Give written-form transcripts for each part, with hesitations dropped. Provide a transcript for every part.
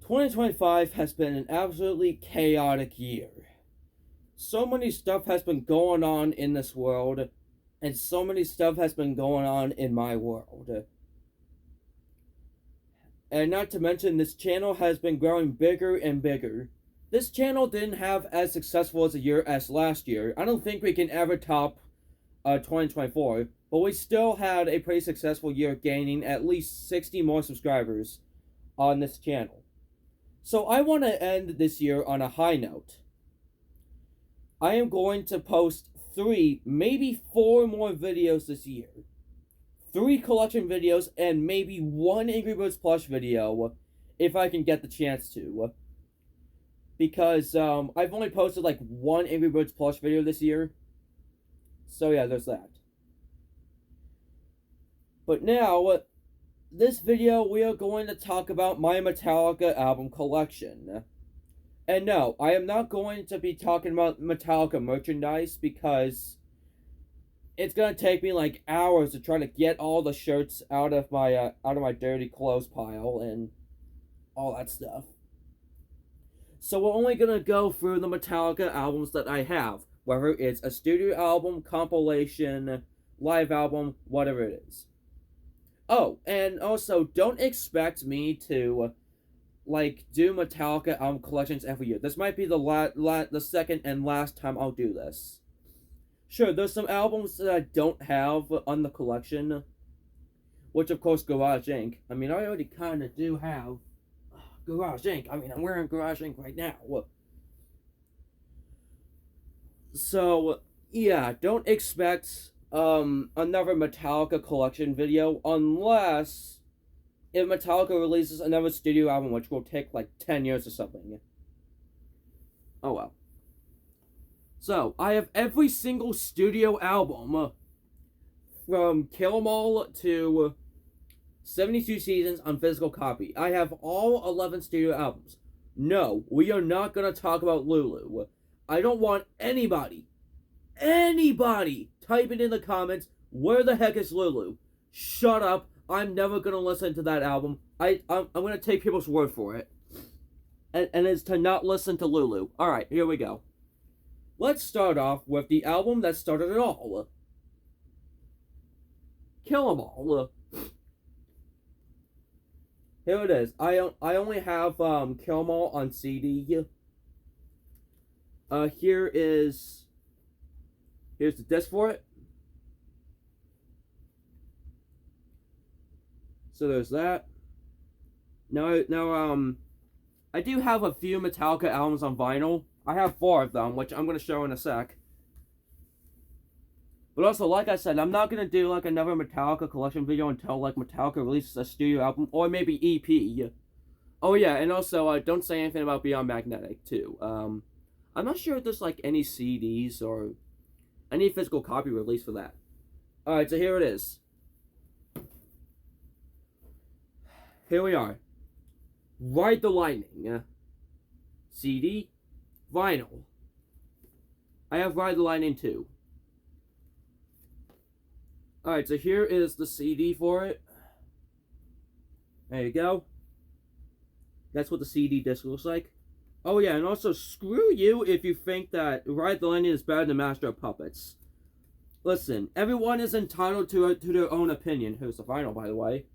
2025 has been an absolutely chaotic year. So many stuff has been going on in this world, and so many stuff has been going on in my world. And not to mention, this channel has been growing bigger and bigger. This channel didn't have as successful as a year as last year. I don't think we can ever top 2024, but we still had a pretty successful year, gaining at least 60 more subscribers on this channel. So I want to end this year on a high note. I am going to post 3, maybe 4 more videos this year. 3 collection videos and maybe 1 Angry Birds plush video if I can get the chance to. Because I've only posted like 1 Angry Birds plush video this year. So yeah, there's that. But now, this video we are going to talk about my Metallica album collection. And no, I am not going to be talking about Metallica merchandise because it's gonna take me like hours to try to get all the shirts out of my dirty clothes pile and all that stuff. So we're only gonna go through the Metallica albums that I have, whether it's a studio album, compilation, live album, whatever it is. Oh, and also don't expect me to do Metallica album collections every year. This might be the second and last time I'll do this. Sure, there's some albums that I don't have on the collection, which of course Garage Inc. I mean, I already kind of do have Garage Inc. I mean, I'm wearing Garage Inc. right now. So, yeah, don't expect another Metallica collection video unless if Metallica releases another studio album, which will take like 10 years or something. Oh well. So, I have every single studio album from Kill 'Em All to 72 Seasons on physical copy. I have all 11 studio albums. No, we are not going to talk about Lulu. I don't want anybody typing in the comments, where the heck is Lulu? Shut up. I'm never going to listen to that album. I'm going to take people's word for it. And it's to not listen to Lulu. Alright, here we go. Let's start off with the album that started it all. Kill 'Em All. Here it is. I only have Kill 'Em All on CD. Here's the disc for it. So there's that. Now, I do have a few Metallica albums on vinyl. I have 4 of them, which I'm going to show in a sec. But also, like I said, I'm not going to do like another Metallica collection video until like Metallica releases a studio album or maybe EP. Oh yeah, and also don't say anything about Beyond Magnetic too. I'm not sure if there's like any CDs or any physical copy release for that. Alright, so here it is. Here we are. Ride the Lightning. CD. Vinyl. I have Ride the Lightning too. Alright, so here is the CD for it. There you go. That's what the CD disc looks like. Oh yeah, and also screw you if you think that Ride the Lightning is better than Master of Puppets. Listen, everyone is entitled to their own opinion. Here's the vinyl, by the way.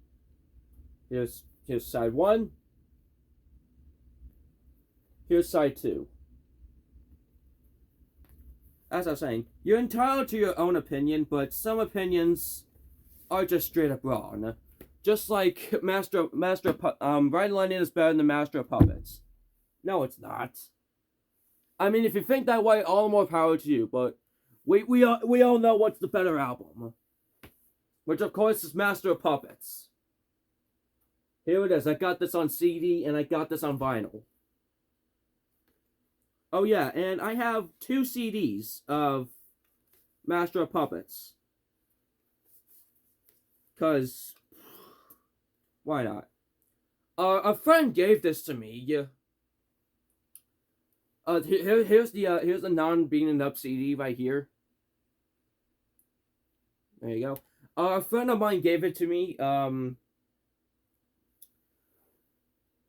Here's side 1. Here's side 2. As I was saying, you're entitled to your own opinion, but some opinions are just straight up wrong. Just like Ride the Lightning is better than Master of Puppets. No, it's not. I mean, if you think that way, all the more power to you, but we all know what's the better album. Which, of course, is Master of Puppets. Here it is. I got this on CD, and I got this on vinyl. Oh yeah, and I have 2 CDs of Master of Puppets. Because, why not? A friend gave this to me. Here's the non-beaten up CD right here. There you go. A friend of mine gave it to me.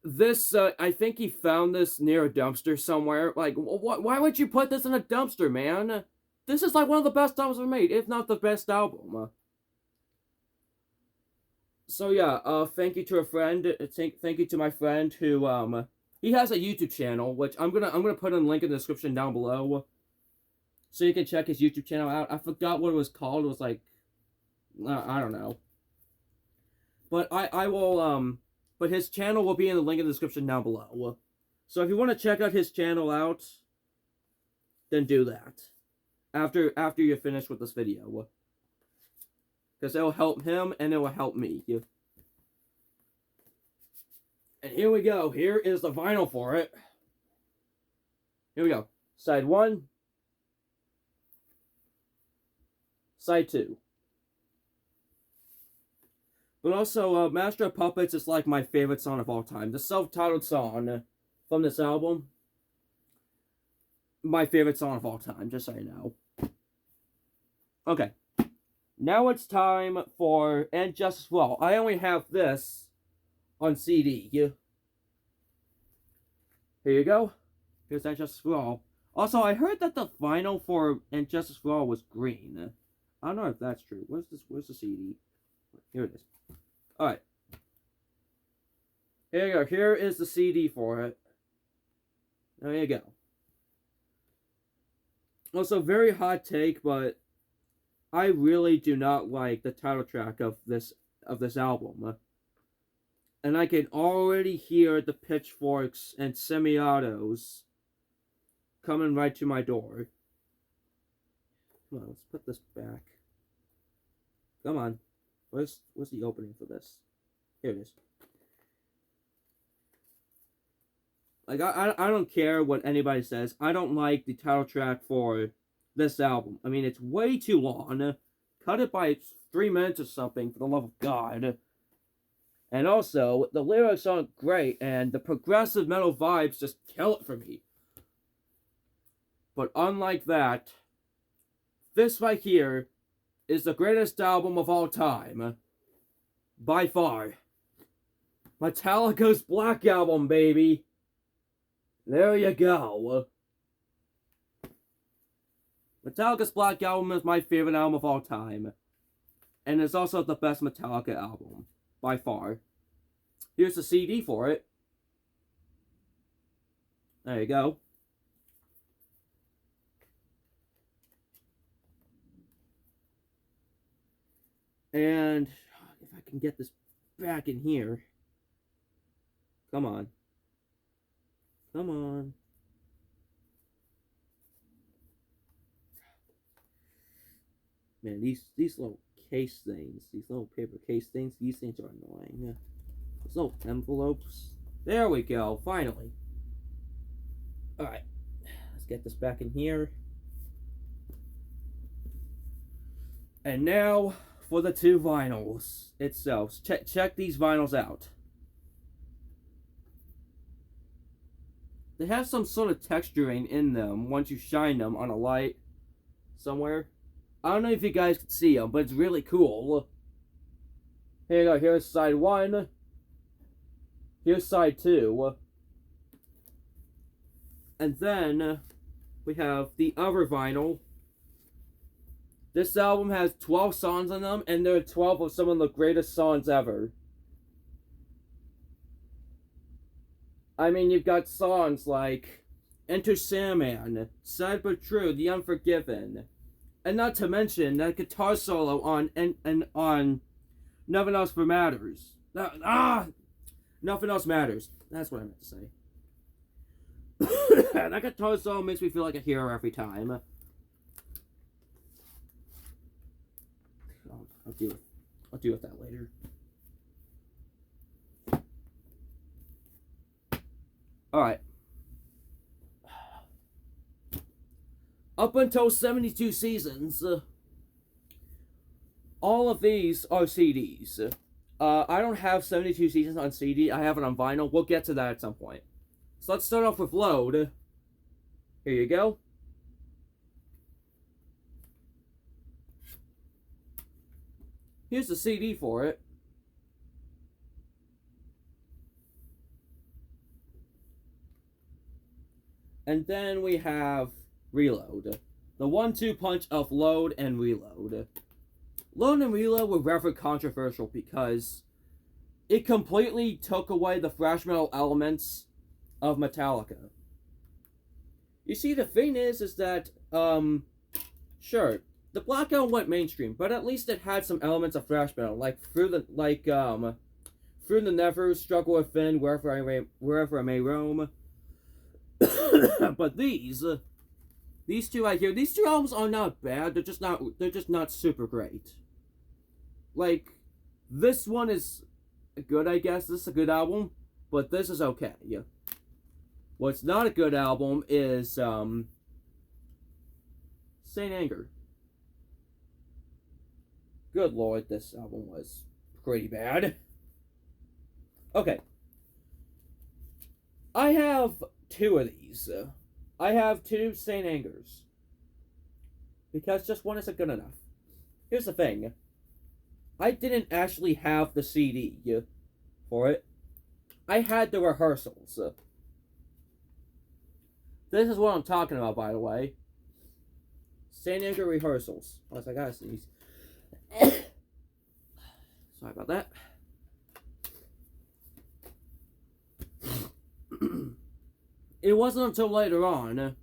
This, I think he found this near a dumpster somewhere. Like, why would you put this in a dumpster, man? This is like one of the best albums ever made, if not the best album. So yeah, thank you to a friend. Thank you to my friend who, he has a YouTube channel, which I'm gonna put a link in the description down below, so you can check his YouTube channel out. I forgot what it was called. It was like, I don't know. But I will, but his channel will be in the link in the description down below. So if you want to check out his channel out, then do that. After you're finished with this video. Because it will help him and it will help me. And here we go. Here is the vinyl for it. Here we go. Side 1. Side 2. But also, Master of Puppets is like my favorite song of all time. The self-titled song from this album. My favorite song of all time, just so you know. Okay. Now it's time for And Justice for All. I only have this on CD. Here you go. Here's And Justice for All. Also, I heard that the vinyl for And Justice for All was green. I don't know if that's true. Where's the CD? Here it is. Alright. Here you go. Here is the CD for it. There you go. Also, very hot take, but I really do not like the title track of this album. And I can already hear the pitchforks and semi-autos coming right to my door. Come on, let's put this back. Come on. Where's the opening for this? Here it is. Like, I don't care what anybody says. I don't like the title track for this album. I mean, it's way too long. Cut it by 3 minutes or something, for the love of God. And also, the lyrics aren't great, and the progressive metal vibes just kill it for me. But unlike that, this right here is the greatest album of all time. By far. Metallica's Black Album, baby. There you go. Metallica's Black Album is my favorite album of all time. And it's also the best Metallica album. By far. Here's the CD for it. There you go. And if I can get this back in here. Come on. Come on. Man, these little case things, these little paper case things, these things are annoying. These little envelopes. There we go, finally. Alright, let's get this back in here. And now for the 2 vinyls itself. Check these vinyls out. They have some sort of texturing in them once you shine them on a light somewhere. I don't know if you guys can see them, but it's really cool. Here you go. Here's side 1. Here's side 2. And then we have the other vinyl. This album has 12 songs on them, and there are 12 of some of the greatest songs ever. I mean, you've got songs like Enter Sandman, Sad But True, The Unforgiven, and not to mention that guitar solo on on Nothing Else Matters. Nothing Else Matters. That's what I meant to say. That guitar solo makes me feel like a hero every time. I'll deal with that later. Alright. Up until 72 seasons, all of these are CDs. I don't have 72 seasons on CD. I have it on vinyl. We'll get to that at some point. So let's start off with Load. Here you go. Here's the CD for it. And then we have Reload. The 1-2 punch of Load and Reload. Load and Reload were rather controversial because it completely took away the thrash metal elements of Metallica. You see, the thing is that, sure, the Black Album went mainstream, but at least it had some elements of thrash metal, like Through the Never, Struggle Within, Wherever I May Roam. But these two right here, these two albums are not bad. They're just not super great. Like, this one is good, I guess. This is a good album, but this is okay. What's not a good album is Saint Anger. Good lord, this album was pretty bad. Okay. I have two of these. I have two Saint Angers. Because just one isn't good enough. Here's the thing. I didn't actually have the CD for it. I had the rehearsals. This is what I'm talking about, by the way. Saint Anger rehearsals. Plus, I gotta sneeze. Sorry about that. It wasn't until later on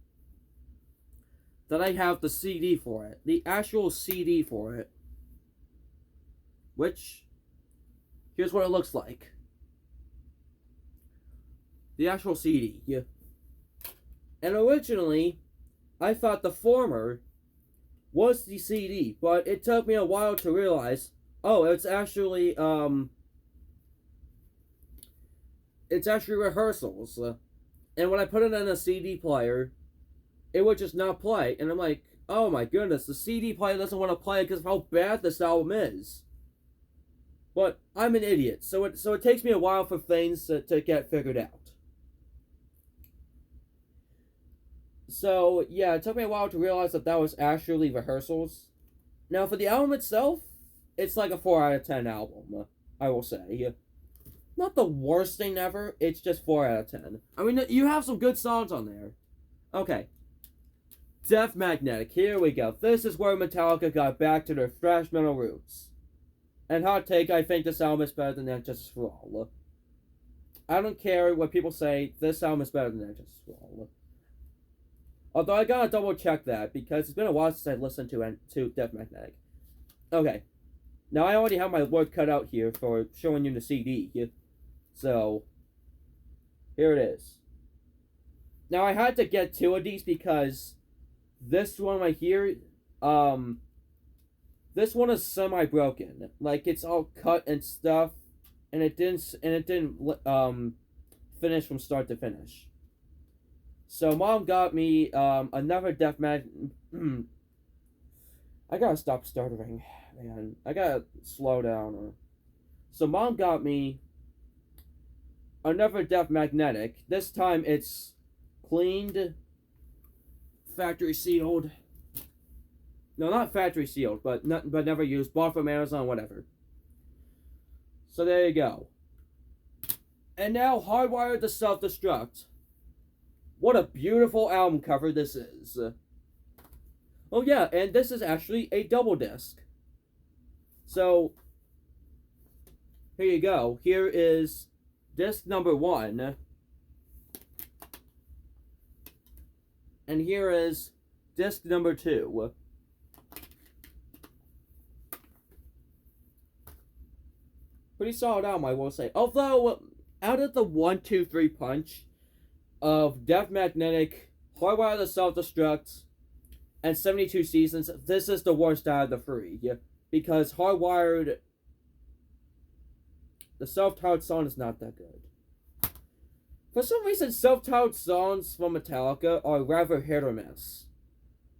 that I have the CD for it. The actual CD for it. Which, here's what it looks like. The actual CD. And originally, I thought the former was the CD, but it took me a while to realize, oh, it's actually rehearsals. And when I put it in a CD player, it would just not play. And I'm like, oh my goodness, the CD player doesn't want to play because of how bad this album is. But I'm an idiot, so it takes me a while for things to get figured out. So, yeah, it took me a while to realize that was actually rehearsals. Now, for the album itself, it's like a 4 out of 10 album, I will say. Not the worst thing ever, it's just 4 out of 10. I mean, you have some good songs on there. Okay. Death Magnetic, here we go. This is where Metallica got back to their thrash metal roots. And hot take, I think this album is better than And Justice for All. I don't care what people say, this album is better than And Justice for All. Although I gotta double check that, because it's been a while since I listened to Death Magnetic. Okay. Now I already have my work cut out here for showing you the CD. So, here it is. Now I had to get two of these because this one right here, this one is semi-broken. Like, it's all cut and stuff, and it didn't finish from start to finish. So Mom got me another Death Magnetic. I gotta stop stuttering, man. I gotta slow down. So Mom got me another Death Magnetic. This time it's cleaned, factory sealed. No, not factory sealed, but never used. Bought from Amazon, whatever. So there you go. And now Hardwired to Self-Destruct. What a beautiful album cover this is. Oh yeah, and this is actually a double disc. So, here you go. Here is disc number 1. And here is disc number 2. Pretty solid album, I will say. Although, out of the 1, 2, 3 punch of Death Magnetic, Hardwired to Self-Destruct, and 72 Seasons, this is the worst out of the 3. Because Hardwired, the self-titled song is not that good. For some reason, self-titled songs from Metallica are rather hit or miss.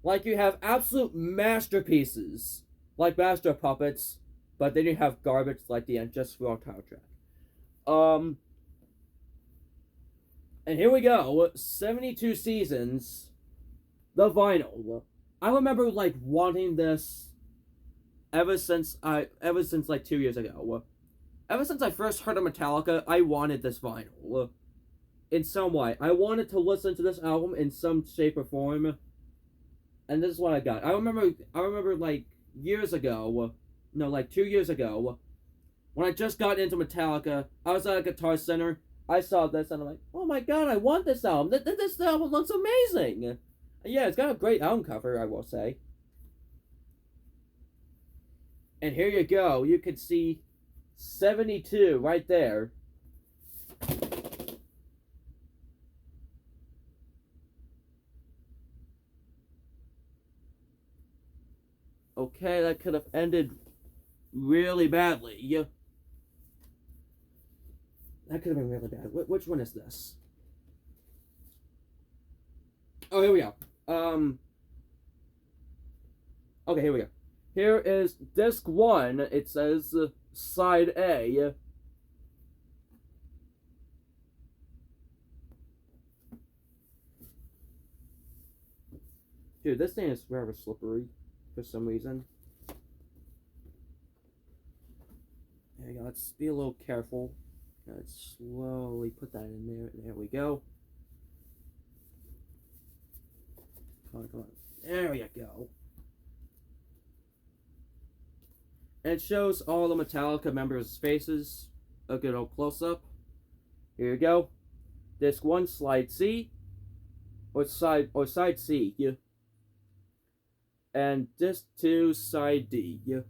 Like, you have absolute masterpieces, like Master of Puppets, but then you have garbage like the And Just For All title track. And here we go, 72 Seasons, the vinyl. I remember, like, wanting this ever since like 2 years ago. Ever since I first heard of Metallica, I wanted this vinyl. in some way. I wanted to listen to this album in some shape or form, and this is what I got. I remember like years ago, no, like 2 years ago, when I just got into Metallica. I was at a Guitar Center. I saw this and I'm like, oh my god, I want this album. This album looks amazing. Yeah, it's got a great album cover, I will say. And here you go. You can see 72 right there. Okay, that could have ended really badly. Yeah, that could have been really bad. Which one is this? Oh, here we go. Okay, here we go. Here is disc 1. It says side A. Dude, this thing is rather slippery for some reason. There you go. Let's be a little careful. Let's slowly put that in there. There we go. Come on, come on. There you go. And it shows all the Metallica members' faces. A good old close-up. Here you go. Disc 1, slide C. Or side C. Yeah. And disc 2, side D. Yeah.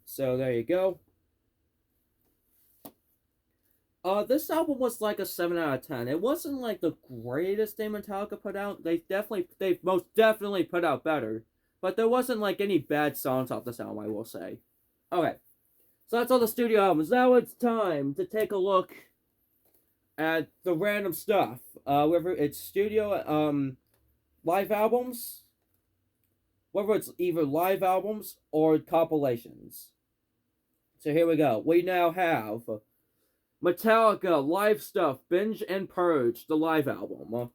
So there you go. This album was like a 7 out of 10. It wasn't like the greatest thing Metallica put out. They most definitely put out better. But there wasn't like any bad songs off this album, I will say. Okay. So that's all the studio albums. Now it's time to take a look at the random stuff. Whether it's studio live albums, whether it's either live albums or compilations. So here we go. We now have Metallica Live Stuff Binge and Purge, the live album.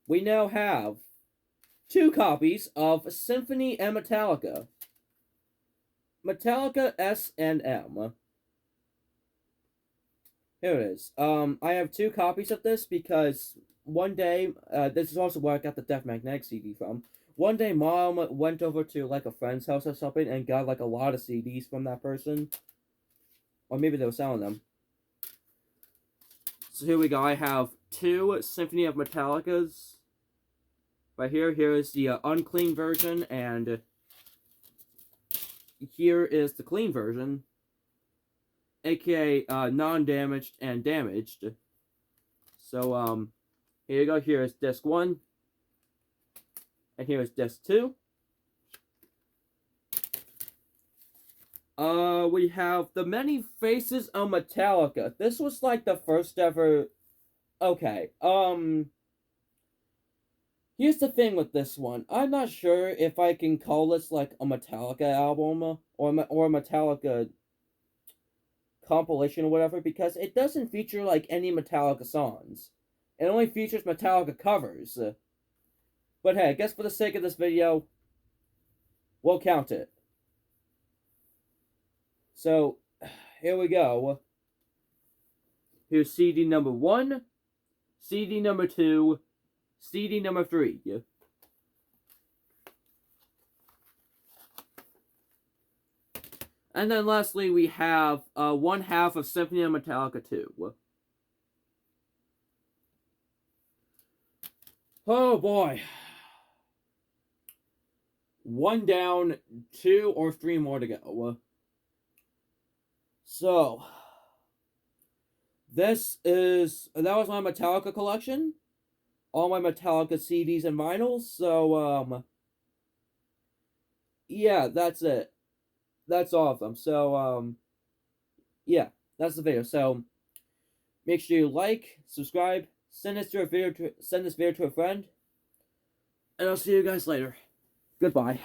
We now have 2 copies of Symphony and Metallica. Metallica S and M. Here it is. I have 2 copies of this because one day, this is also where I got the Death Magnetic CD from. One day, Mom went over to like a friend's house or something and got like a lot of CDs from that person. Or maybe they were selling them. So here we go. I have 2 Symphony of Metallicas. Right here. Here is the unclean version, and here is the clean version. AKA non-damaged and damaged. So, here you go. Here is disc 1. And here is disc 2. We have The Many Faces of Metallica. This was like the first ever... Okay, here's the thing with this one. I'm not sure if I can call this like a Metallica album or a Metallica compilation or whatever, because it doesn't feature like any Metallica songs. It only features Metallica covers. But hey, I guess for the sake of this video, we'll count it. So, here we go. Here's CD number 1, CD number 2, CD number 3. And then lastly, we have 1/2 of Symphony of Metallica 2. Oh boy. 1 down, 2 or 3 more to go. So, that was my Metallica collection. All my Metallica CDs and vinyls. So, yeah, that's it. That's all of them. So, yeah, that's the video. So, make sure you like, subscribe, send this video to a friend, and I'll see you guys later. Goodbye.